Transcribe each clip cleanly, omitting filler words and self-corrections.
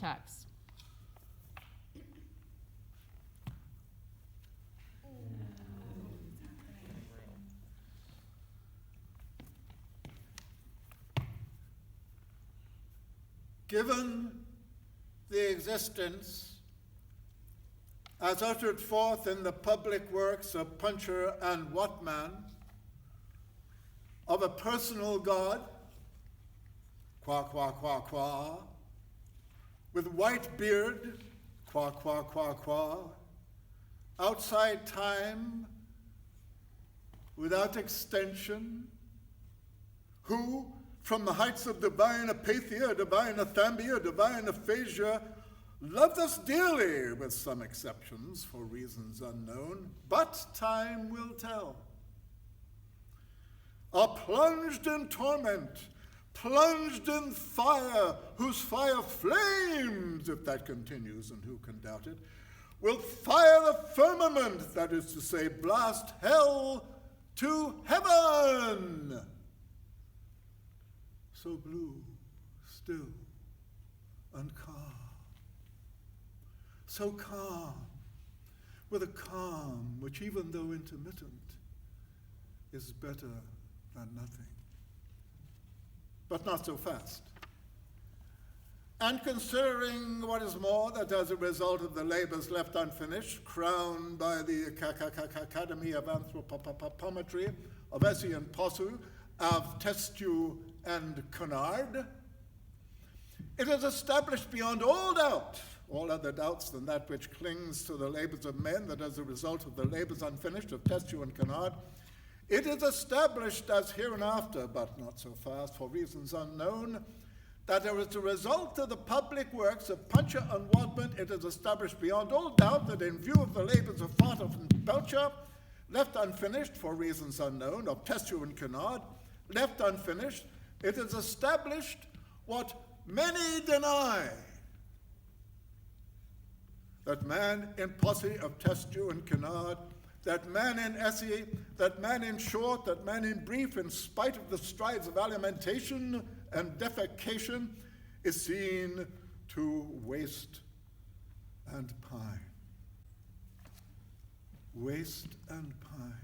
text. Given the existence, as uttered forth in the public works of Puncher and Whatman, of a personal God, qua, qua, qua, qua, with white beard, qua, qua, qua, qua, outside time, without extension, who, from the heights of divine apathia, divine athambia, divine aphasia, loved us dearly, with some exceptions, for reasons unknown, but time will tell, are plunged in torment, plunged in fire, whose fire flames, if that continues, and who can doubt it, will fire the firmament, that is to say, blast hell to heaven. So blue, still, and calm. So calm, with a calm which, even though intermittent, is better than nothing. But not so fast. And considering what is more, that as a result of the labors left unfinished, crowned by the Academy of Anthropometry, of Essay and Possu, of Testu and Kennard, it is established beyond all doubt, all other doubts than that which clings to the labors of men, that as a result of the labors unfinished of Testu and Kennard, it is established as hereinafter, but not so fast, for reasons unknown, that as a result of the public works of Puncher and Whatman, it is established beyond all doubt that in view of the labors of Fartov and Belcher, left unfinished for reasons unknown, of Testu and Kennard, left unfinished, it is established what many deny, that man in posse of Testu and Kennard, that man in essay, that man in short, that man in brief, in spite of the strides of alimentation and defecation, is seen to waste and pine. Waste and pine.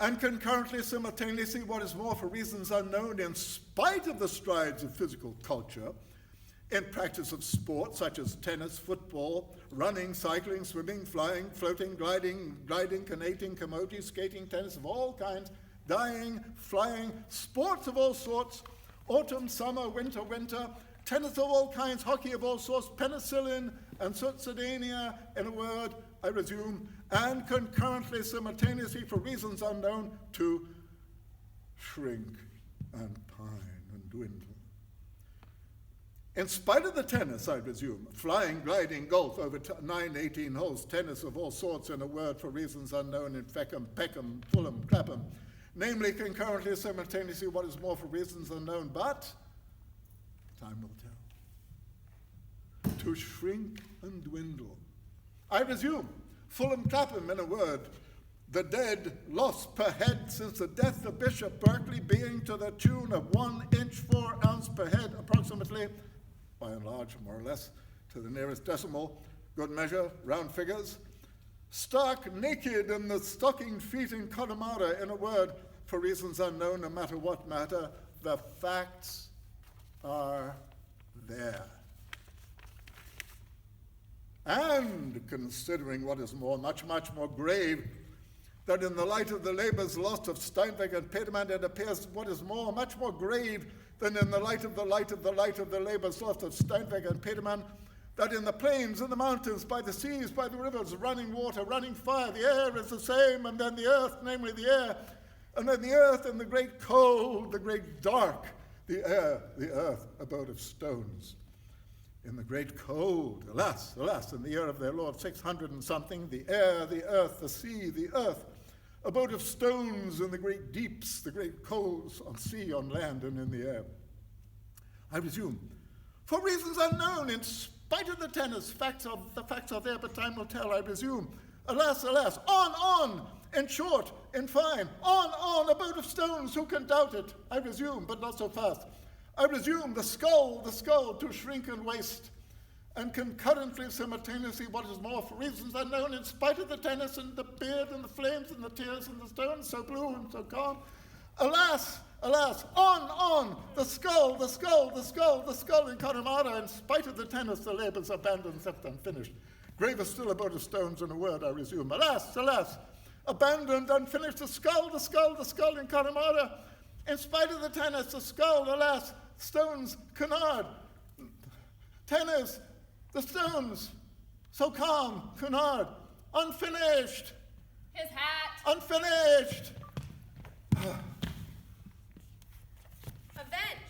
And concurrently, simultaneously, what is more, for reasons unknown, in spite of the strides of physical culture, in practice of sport such as tennis, football, running, cycling, swimming, flying, floating, gliding, canoeing, camote, skating, tennis of all kinds, dying, flying, sports of all sorts, autumn, summer, winter, tennis of all kinds, hockey of all sorts, penicillin and succedanea, in a word, I resume, and concurrently, simultaneously, for reasons unknown, to shrink and pine and dwindle. In spite of the tennis, I resume, flying, gliding, golf over 18 holes, tennis of all sorts, in a word, for reasons unknown, in Feckham, Peckham, Fulham, Clapham, namely, concurrently, simultaneously, what is more, for reasons unknown, but time will tell. To shrink and dwindle. I resume, Fulham, Clapham, in a word, the dead lost per head since the death of Bishop Berkeley being to the tune of 1 inch 4 ounce per head, approximately, by and large, more or less, to the nearest decimal, good measure, round figures, stark naked in the stockinged feet in Connemara, in a word, for reasons unknown, no matter what matter, the facts are there. And considering what is more, much, much more grave, that in the light of the labors lost of Steinweg and Petermann, it appears what is more, much more grave than in the light of the labors lost of Steinweg and Petermann, that in the plains, in the mountains, by the seas, by the rivers, running water, running fire, the air is the same, and then the earth, namely the air, and then the earth in the great cold, the great dark, the air, the earth, abode of stones. In the great cold, alas, alas, in the year of their Lord 600 and something, the air, the earth, the sea, the earth, abode of stones in the great deeps, the great colds on sea, on land, and in the air. I resume, for reasons unknown, in spite of the tennis, the facts are there, but time will tell, I resume. Alas, alas, on, in short, in fine, on, abode of stones, who can doubt it? I resume, but not so fast. I resume, the skull, to shrink and waste, and concurrently, simultaneously, what is more, for reasons unknown, in spite of the tennis and the beard and the flames and the tears and the stones, so blue and so calm. Alas, alas, on, the skull in Connemara, in spite of the tennis, the labours abandoned, left unfinished. Graver still about the stones, and a word I resume. Alas, alas, abandoned, unfinished, the skull in Connemara, in spite of the tennis, the skull, alas, stones, Cunard, tennis, the stones, so calm, Cunard, unfinished. His hat. Unfinished. Event.